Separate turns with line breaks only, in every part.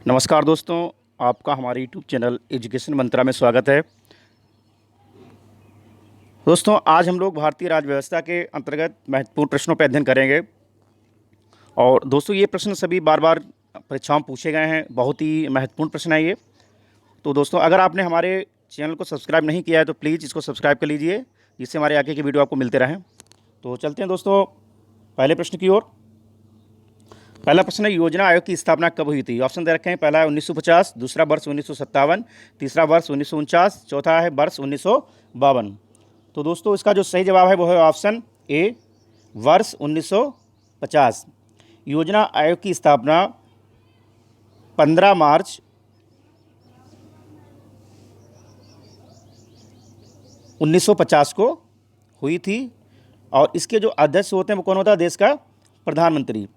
नमस्कार दोस्तों, आपका हमारे यूट्यूब चैनल एजुकेशन मंत्रा में स्वागत है। दोस्तों, आज हम लोग भारतीय राज्य व्यवस्था के अंतर्गत महत्वपूर्ण प्रश्नों पर अध्ययन करेंगे। और दोस्तों, ये प्रश्न सभी बार बार परीक्षाओं में पूछे गए हैं, बहुत ही महत्वपूर्ण प्रश्न है ये। तो दोस्तों, अगर आपने हमारे चैनल को सब्सक्राइब नहीं किया है तो प्लीज़ इसको सब्सक्राइब कर लीजिए, जिससे हमारे आगे की वीडियो आपको मिलते रहें। तो चलते हैं दोस्तों पहले प्रश्न की ओर। पहला प्रश्न है, योजना आयोग की स्थापना कब हुई थी? ऑप्शन दे रखे हैं। पहला है 1950, दूसरा वर्ष 1957, तीसरा वर्ष 1949, चौथा है वर्ष 1952। तो दोस्तों, इसका जो सही जवाब है वो है ऑप्शन ए, वर्ष 1950। योजना आयोग की स्थापना 15 मार्च 1950 को हुई थी। और इसके जो अध्यक्ष होते हैं वो कौन होता है? देश का प्रधानमंत्री।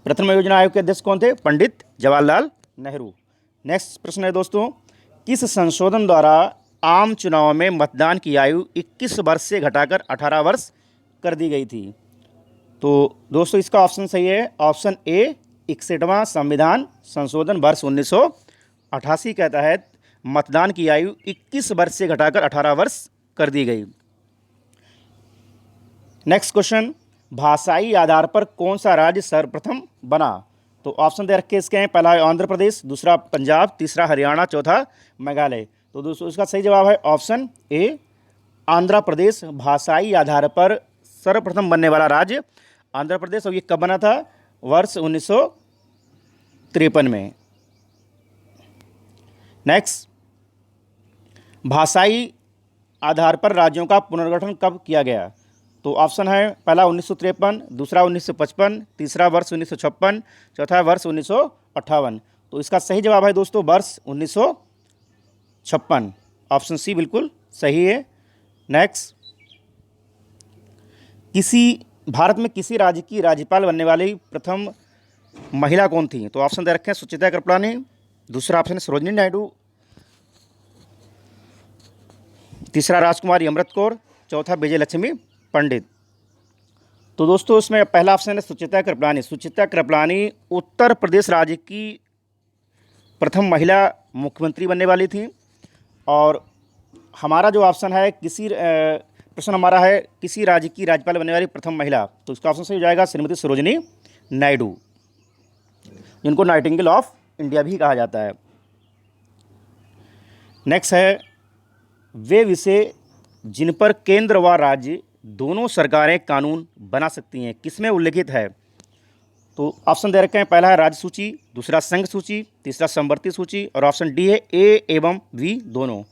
प्रथम योजना आयोग के अध्यक्ष कौन थे? पंडित जवाहरलाल नेहरू। नेक्स्ट प्रश्न है दोस्तों, किस संशोधन द्वारा आम चुनाव में मतदान की आयु 21 वर्ष से घटाकर 18 वर्ष कर दी गई थी? तो दोस्तों, इसका ऑप्शन सही है ऑप्शन ए, 61वां संविधान संशोधन वर्ष 1988 के तहत मतदान की आयु 21 वर्ष से घटाकर 18 वर्ष कर दी गई। नेक्स्ट क्वेश्चन, भाषाई आधार पर कौन सा राज्य सर्वप्रथम बना? तो ऑप्शन दे रखे इसके हैं। पहला है आंध्र प्रदेश, दूसरा पंजाब, तीसरा हरियाणा, चौथा मेघालय। तो दोस्तों, इसका सही जवाब है ऑप्शन ए, आंध्र प्रदेश भाषाई आधार पर सर्वप्रथम बनने वाला राज्य आंध्र प्रदेश। और ये कब बना था? वर्ष 1953 में। नेक्स्ट, भाषाई आधार पर राज्यों का पुनर्गठन कब किया गया? तो ऑप्शन है। पहला 1953, दूसरा 1955, तीसरा वर्ष 1956, चौथा वर्ष 1958। तो इसका सही जवाब है दोस्तों वर्ष 1956। ऑप्शन सी बिल्कुल सही है। नेक्स्ट, भारत में किसी राज्य की राज्यपाल बनने वाली प्रथम महिला कौन थी? तो ऑप्शन दे रखे हैं सुचित्रा कृपलानी, दूसरा ऑप्शन है सरोजिनी नायडू, तीसरा राजकुमारी अमृत कौर, चौथा विजय लक्ष्मी पंडित। तो दोस्तों, इसमें पहला ऑप्शन है सुचित्रा कृपलानी। सुचित्रा कृपलानी उत्तर प्रदेश राज्य की प्रथम महिला मुख्यमंत्री बनने वाली थी। और हमारा जो ऑप्शन है, प्रश्न हमारा है किसी राज्य की राज्यपाल बनने वाली प्रथम महिला। तो इसका ऑप्शन सही हो जाएगा श्रीमती सरोजिनी नायडू, जिनको नाइटिंगेल ऑफ इंडिया भी कहा जाता है। नेक्स्ट है, वे विषय जिन पर केंद्र व राज्य दोनों सरकारें कानून बना सकती हैं, किसमें उल्लिखित है? तो ऑप्शन दे रखे हैं। पहला है राज्य सूची, दूसरा संघ सूची, तीसरा समवर्ती सूची, और ऑप्शन डी है ए एवं बी दोनों।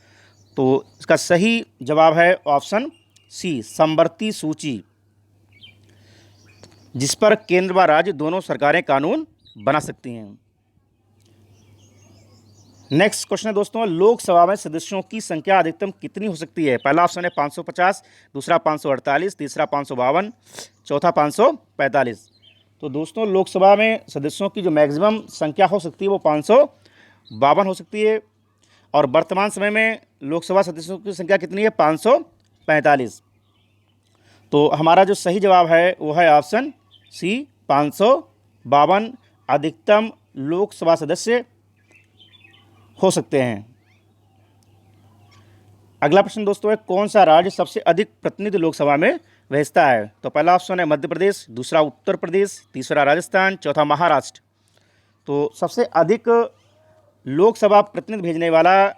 तो इसका सही जवाब है ऑप्शन सी, समवर्ती सूची, जिस पर केंद्र व राज्य दोनों सरकारें कानून बना सकती हैं। नेक्स्ट क्वेश्चन है दोस्तों, लोकसभा में सदस्यों की संख्या अधिकतम कितनी हो सकती है? पहला ऑप्शन है 550, दूसरा 548, तीसरा 552, चौथा 545। तो दोस्तों, लोकसभा में सदस्यों की जो मैक्सिमम संख्या हो सकती है वो 552 हो सकती है। और वर्तमान समय में लोकसभा सदस्यों की संख्या कितनी है? 545। तो हमारा जो सही जवाब है वो है ऑप्शन सी, 552 अधिकतम लोकसभा सदस्य हो सकते हैं। अगला प्रश्न दोस्तों है, कौन सा राज्य सबसे अधिक प्रतिनिधि लोकसभा में भेजता है? तो पहला ऑप्शन है मध्य प्रदेश, दूसरा उत्तर प्रदेश, तीसरा राजस्थान, चौथा महाराष्ट्र। तो सबसे अधिक लोकसभा प्रतिनिधि भेजने वाला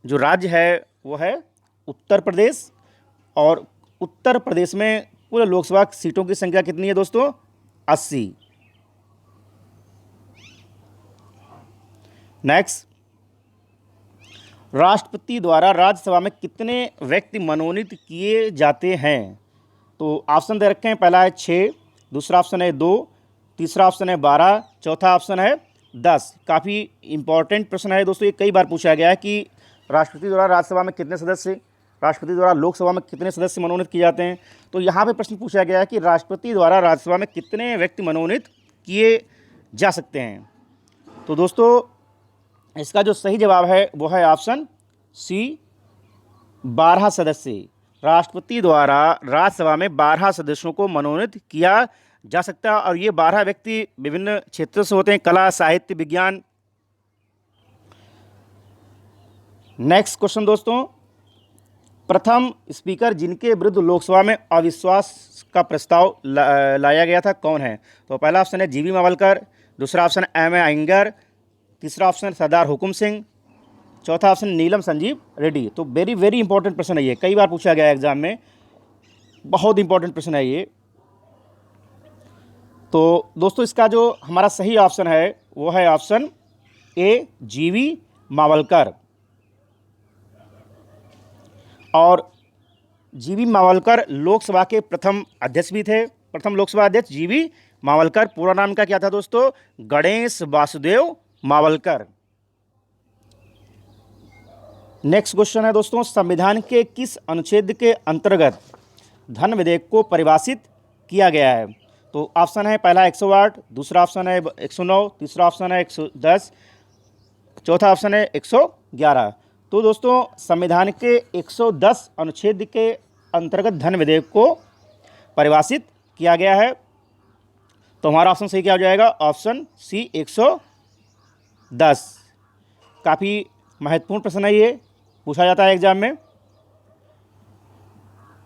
जो राज्य है वो है उत्तर प्रदेश। और उत्तर प्रदेश में कुल लोकसभा सीटों की संख्या कितनी है दोस्तों? 80। नेक्स्ट, राष्ट्रपति द्वारा राज्यसभा में कितने व्यक्ति मनोनीत किए जाते हैं? तो ऑप्शन दे रखे हैं। पहला है 6, दूसरा ऑप्शन है 2, तीसरा ऑप्शन है 12, चौथा ऑप्शन है 10। काफ़ी इंपॉर्टेंट प्रश्न है दोस्तों, ये कई बार पूछा गया है कि राष्ट्रपति द्वारा राज्यसभा में कितने सदस्य, राष्ट्रपति द्वारा लोकसभा में कितने सदस्य मनोनीत किए जाते हैं। तो यहाँ पे प्रश्न पूछा गया है कि राष्ट्रपति द्वारा राज्यसभा में कितने व्यक्ति मनोनीत किए जा सकते हैं। तो दोस्तों, इसका जो सही जवाब है वो है ऑप्शन सी, 12 सदस्य। राष्ट्रपति द्वारा राज्यसभा में 12 सदस्यों को मनोनीत किया जा सकता है। और ये 12 व्यक्ति विभिन्न क्षेत्रों से होते हैं, कला, साहित्य, विज्ञान। नेक्स्ट क्वेश्चन दोस्तों, प्रथम स्पीकर जिनके विरुद्ध लोकसभा में अविश्वास का प्रस्ताव लाया गया था कौन है? तो पहला ऑप्शन है जीवी मावलकर, दूसरा ऑप्शन एम ए अयंगर, तीसरा ऑप्शन सरदार हुकुम सिंह, चौथा ऑप्शन नीलम संजीव रेड्डी। तो वेरी वेरी इंपॉर्टेंट प्रश्न है ये, कई बार पूछा गया है एग्जाम में, बहुत इंपॉर्टेंट प्रश्न है ये। तो दोस्तों इसका जो हमारा सही ऑप्शन है वो है ऑप्शन ए जीवी मावलकर। और जीवी मावलकर लोकसभा के प्रथम अध्यक्ष भी थे, प्रथम लोकसभा अध्यक्ष जीवी मावलकर। पूरा नाम का क्या था दोस्तों? गणेश वासुदेव मावलकर। नेक्स्ट क्वेश्चन है दोस्तों, संविधान के किस अनुच्छेद के अंतर्गत धन विधेयक को परिभाषित किया गया है? तो ऑप्शन है पहला 108, दूसरा ऑप्शन है 109, तीसरा ऑप्शन है 110, चौथा ऑप्शन है 111। तो दोस्तों संविधान के 110 अनुच्छेद के अंतर्गत धन विधेयक को परिभाषित किया गया है। तो हमारा ऑप्शन सही क्या हो जाएगा? Option C 110। काफ़ी महत्वपूर्ण प्रश्न है, ये पूछा जाता है एग्जाम में।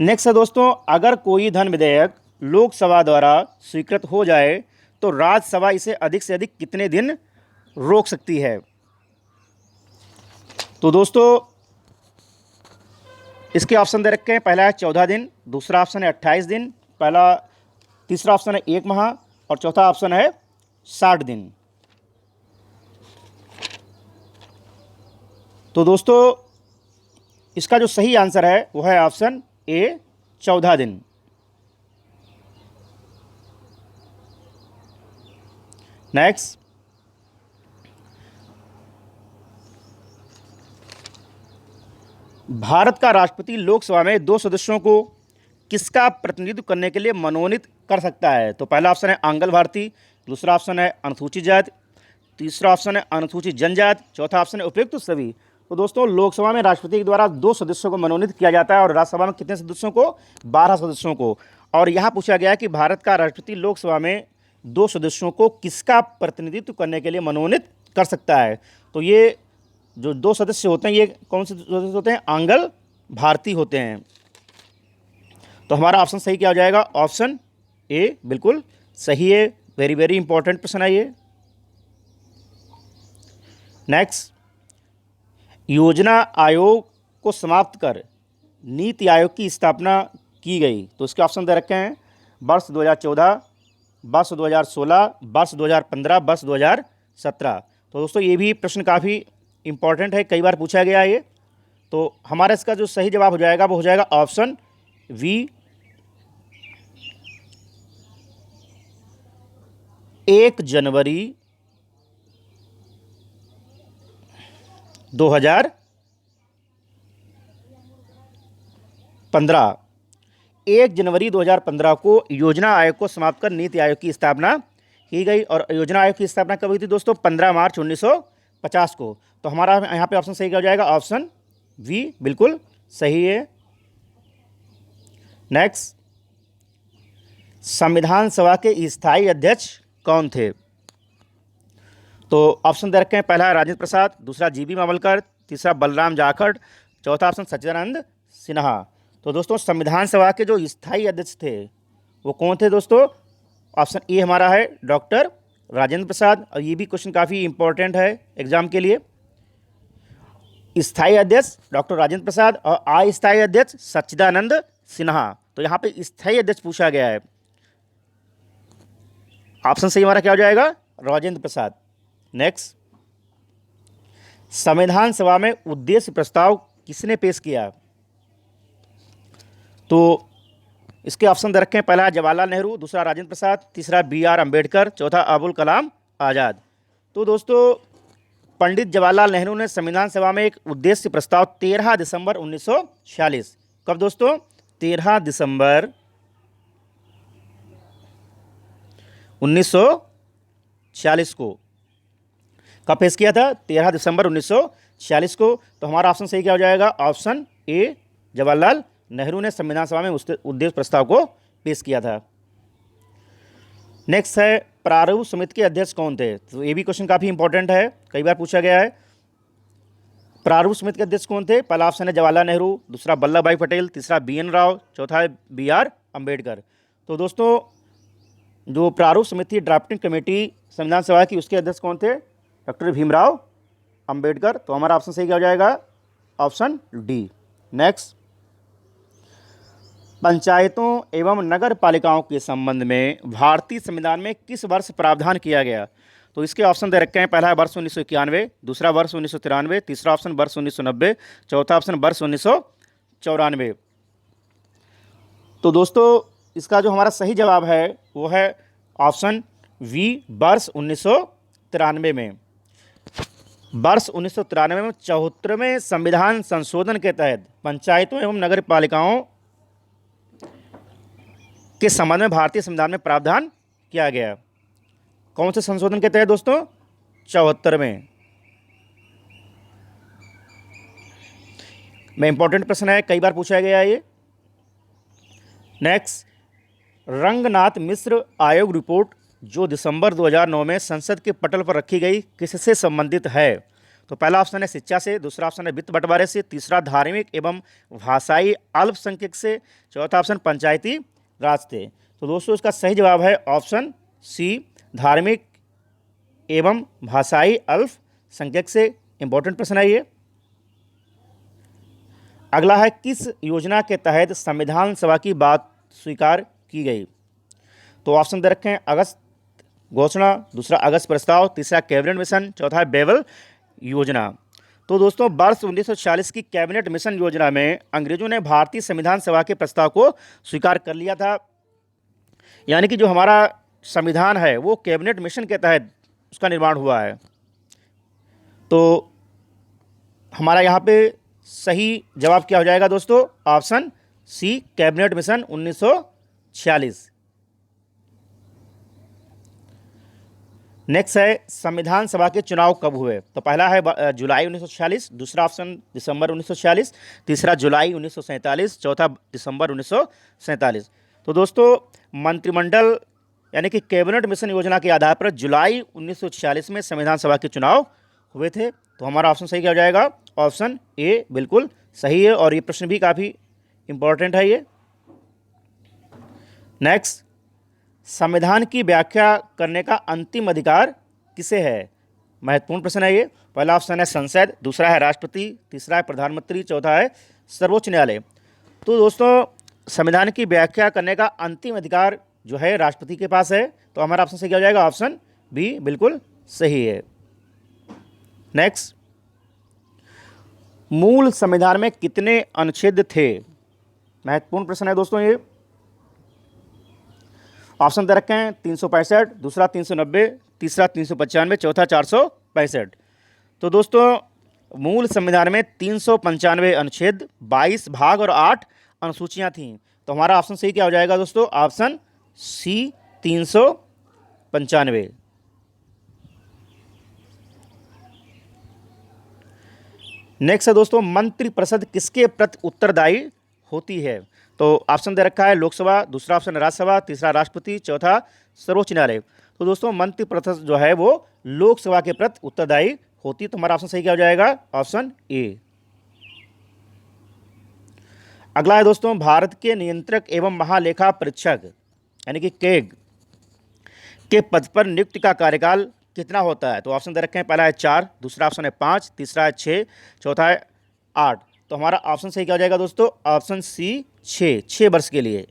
नेक्स्ट है दोस्तों, अगर कोई धन विधेयक लोकसभा द्वारा स्वीकृत हो जाए तो राज्यसभा इसे अधिक से अधिक कितने दिन रोक सकती है? तो दोस्तों इसके ऑप्शन दे रखे हैं, पहला है 14 दिन, दूसरा ऑप्शन है 28 दिन, तीसरा ऑप्शन है 1 माह और चौथा ऑप्शन है 60 दिन। तो दोस्तों इसका जो सही आंसर है वो है ऑप्शन ए 14 दिन। नेक्स्ट, भारत का राष्ट्रपति लोकसभा में 2 सदस्यों को किसका प्रतिनिधित्व करने के लिए मनोनीत कर सकता है? तो पहला ऑप्शन है आंगल भारती, दूसरा ऑप्शन है अनुसूचित जाति, तीसरा ऑप्शन है अनुसूचित जनजाति, चौथा ऑप्शन है उपयुक्त सभी। तो दोस्तों लोकसभा में राष्ट्रपति के द्वारा 2 सदस्यों को मनोनीत किया जाता है और राज्यसभा में कितने सदस्यों को? 12 सदस्यों को। और यहाँ पूछा गया है कि भारत का राष्ट्रपति लोकसभा में 2 सदस्यों को किसका प्रतिनिधित्व करने के लिए मनोनीत कर सकता है? तो ये जो 2 सदस्य होते हैं ये कौन से सदस्य होते हैं? आंगल भारती होते हैं। तो हमारा ऑप्शन सही क्या हो जाएगा? ऑप्शन ए बिल्कुल सही है। वेरी वेरी इंपॉर्टेंट प्रश्न है ये। नेक्स्ट, योजना आयोग को समाप्त कर नीति आयोग की स्थापना की गई। तो इसके ऑप्शन दे रखे हैं वर्ष 2014, वर्ष 2016, वर्ष 2015, वर्ष 2017। तो दोस्तों ये भी प्रश्न काफ़ी इंपॉर्टेंट है, कई बार पूछा गया है ये। तो हमारा इसका जो सही जवाब हो जाएगा वो हो जाएगा ऑप्शन वी 1 जनवरी 2015। 1 जनवरी 2015 को योजना आयोग को समाप्त कर नीति आयोग की स्थापना की गई। और योजना आयोग की स्थापना कब हुई थी दोस्तों? 15 मार्च 1950 को। तो हमारा यहाँ पे ऑप्शन सही क्या हो जाएगा? ऑप्शन वी बिल्कुल सही है। नेक्स्ट, संविधान सभा के स्थायी अध्यक्ष कौन थे? तो ऑप्शन दे रखे हैं, पहला राजेंद्र प्रसाद, दूसरा जीबी मावलकर, तीसरा बलराम जाखड़, चौथा ऑप्शन सच्चिदानंद सिन्हा। तो दोस्तों संविधान सभा के जो स्थायी अध्यक्ष थे वो कौन थे दोस्तों? ऑप्शन ए हमारा है डॉक्टर राजेंद्र प्रसाद। और ये भी क्वेश्चन काफ़ी इंपॉर्टेंट है एग्जाम के लिए। स्थायी अध्यक्ष डॉक्टर राजेंद्र प्रसाद और अस्थायी अध्यक्ष सच्चिदानंद सिन्हा। तो यहाँ पे स्थायी अध्यक्ष पूछा गया है, ऑप्शन सही हमारा क्या हो जाएगा? राजेंद्र प्रसाद। नेक्स्ट, संविधान सभा में उद्देश्य प्रस्ताव किसने पेश किया? तो इसके ऑप्शन दे रखे हैं, पहला जवाहरलाल नेहरू, दूसरा राजेंद्र प्रसाद, तीसरा BR अम्बेडकर, चौथा अबुल कलाम आज़ाद। तो दोस्तों पंडित जवाहरलाल नेहरू ने संविधान सभा में एक उद्देश्य प्रस्ताव 13 दिसंबर 1946, कब दोस्तों? 13 दिसंबर 1946 को कब पेश किया था? 13 दिसंबर 1946 को। तो हमारा ऑप्शन सही क्या हो जाएगा? ऑप्शन ए जवाहरलाल नेहरू ने संविधान सभा में उद्देश्य प्रस्ताव को पेश किया था। नेक्स्ट है प्रारूप समिति के अध्यक्ष कौन थे? तो ये भी क्वेश्चन काफ़ी इंपॉर्टेंट है, कई बार पूछा गया है। प्रारूप समिति के अध्यक्ष कौन थे? पहला ऑप्शन है जवाहरलाल नेहरू, दूसरा वल्लभ भाई पटेल, तीसरा BN राव, चौथा है BR अम्बेडकर। तो दोस्तों जो प्रारूप समिति ड्राफ्टिंग कमेटी संविधान सभा की, उसके अध्यक्ष कौन थे? डॉक्टर भीमराव अम्बेडकर। तो हमारा ऑप्शन सही क्या हो जाएगा? Option D. नेक्स्ट, पंचायतों एवं नगर पालिकाओं के संबंध में भारतीय संविधान में किस वर्ष प्रावधान किया गया? तो इसके ऑप्शन दे रखे हैं। पहला है वर्ष 1991, दूसरा वर्ष 1993, तीसरा ऑप्शन वर्ष 1990, चौथा ऑप्शन वर्ष 1994। तो दोस्तों इसका जो हमारा सही जवाब है वो है ऑप्शन वी, वर्ष 1993 में। वर्ष 1993 में 74वें संविधान संशोधन के तहत पंचायतों एवं नगर पालिकाओं के संबंध में भारतीय संविधान में प्रावधान किया गया। कौन से संशोधन के तहत दोस्तों? 74वें में। इंपॉर्टेंट प्रश्न है, कई बार पूछा गया है ये। नेक्स्ट, रंगनाथ मिश्र आयोग रिपोर्ट जो दिसंबर 2009 में संसद के पटल पर रखी गई किससे संबंधित है? तो पहला ऑप्शन है शिक्षा से, दूसरा ऑप्शन है वित्त बंटवारे से, तीसरा धार्मिक एवं भाषाई अल्पसंख्यक से, चौथा ऑप्शन पंचायती राज से। तो दोस्तों इसका सही जवाब है ऑप्शन सी, धार्मिक एवं भाषाई अल्पसंख्यक से। इंपॉर्टेंट प्रश्न है ये। अगला है किस योजना के तहत संविधान सभा की बात स्वीकार की गई? तो ऑप्शन दे रखे हैं अगस्त घोषणा, दूसरा अगस्त प्रस्ताव, तीसरा कैबिनेट मिशन, चौथा है बेवल योजना। तो दोस्तों वर्ष 1946 की कैबिनेट मिशन योजना में अंग्रेजों ने भारतीय संविधान सभा के प्रस्ताव को स्वीकार कर लिया था। यानी कि जो हमारा संविधान है वो कैबिनेट मिशन के तहत उसका निर्माण हुआ है। तो हमारा यहाँ पे सही जवाब क्या हो जाएगा दोस्तों? Option C, cabinet mission 1946। Next है संविधान सभा के चुनाव कब हुए? तो पहला है जुलाई 1946, दूसरा ऑप्शन दिसंबर 1946, तीसरा जुलाई 1947, चौथा दिसंबर 1947। तो दोस्तों मंत्रिमंडल यानी कि कैबिनेट मिशन योजना के आधार पर जुलाई 1946 में संविधान सभा के चुनाव हुए थे। तो हमारा ऑप्शन सही क्या हो जाएगा? ऑप्शन ए बिल्कुल सही है, और ये प्रश्न भी काफ़ी इंपॉर्टेंट है ये। नेक्स्ट, संविधान की व्याख्या करने का अंतिम अधिकार किसे है? महत्वपूर्ण प्रश्न है ये। पहला ऑप्शन है संसद, दूसरा है राष्ट्रपति, तीसरा है प्रधानमंत्री, चौथा है सर्वोच्च न्यायालय। तो दोस्तों संविधान की व्याख्या करने का अंतिम अधिकार जो है राष्ट्रपति के पास है। तो हमारा ऑप्शन सही क्या हो जाएगा? ऑप्शन बी बिल्कुल सही है। नेक्स्ट, मूल संविधान में कितने अनुच्छेद थे? महत्वपूर्ण प्रश्न है दोस्तों ये। ऑप्शन दे रखे हैं 365, दूसरा 390, तीसरा 395, चौथा 465। तो दोस्तों मूल संविधान में 395 अनुच्छेद, 22 भाग और 8 अनुसूचियां थीं। तो हमारा ऑप्शन सही क्या हो जाएगा दोस्तों? ऑप्शन सी, 395। नेक्स्ट है दोस्तों मंत्रिपरिषद किसके प्रति उत्तरदायी होती है? तो ऑप्शन दे रखा है लोकसभा, दूसरा ऑप्शन राज्यसभा, तीसरा राष्ट्रपति, चौथा सर्वोच्च न्यायालय। तो दोस्तों मंत्रिपरिषद जो है वो लोकसभा के प्रति उत्तरदायी होती। तो हमारा ऑप्शन सही क्या हो जाएगा? Option A. अगला है दोस्तों भारत के नियंत्रक एवं महालेखा परीक्षक यानी कि कैग के पद पर नियुक्ति का कार्यकाल कितना होता है? तो ऑप्शन दे रखे हैं। पहला है 4, दूसरा ऑप्शन है 5, तीसरा है 6, चौथा है 8। तो हमारा ऑप्शन सही क्या हो जाएगा दोस्तों? ऑप्शन सी, 6 वर्ष के लिए।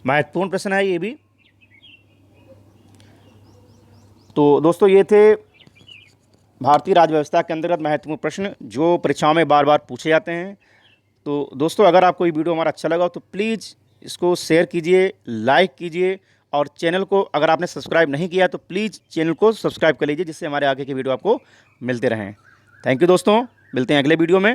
महत्वपूर्ण प्रश्न है ये भी। तो दोस्तों ये थे भारतीय राज्य व्यवस्था के अंतर्गत महत्वपूर्ण प्रश्न जो परीक्षाओं में बार बार पूछे जाते हैं। तो दोस्तों अगर आपको ये वीडियो हमारा अच्छा लगा तो प्लीज़ इसको शेयर कीजिए, लाइक कीजिए, और चैनल को अगर आपने सब्सक्राइब नहीं किया तो प्लीज़ चैनल को सब्सक्राइब कर लीजिए, जिससे हमारे आगे के वीडियो आपको मिलते रहें। थैंक यू दोस्तों, मिलते हैं अगले वीडियो में।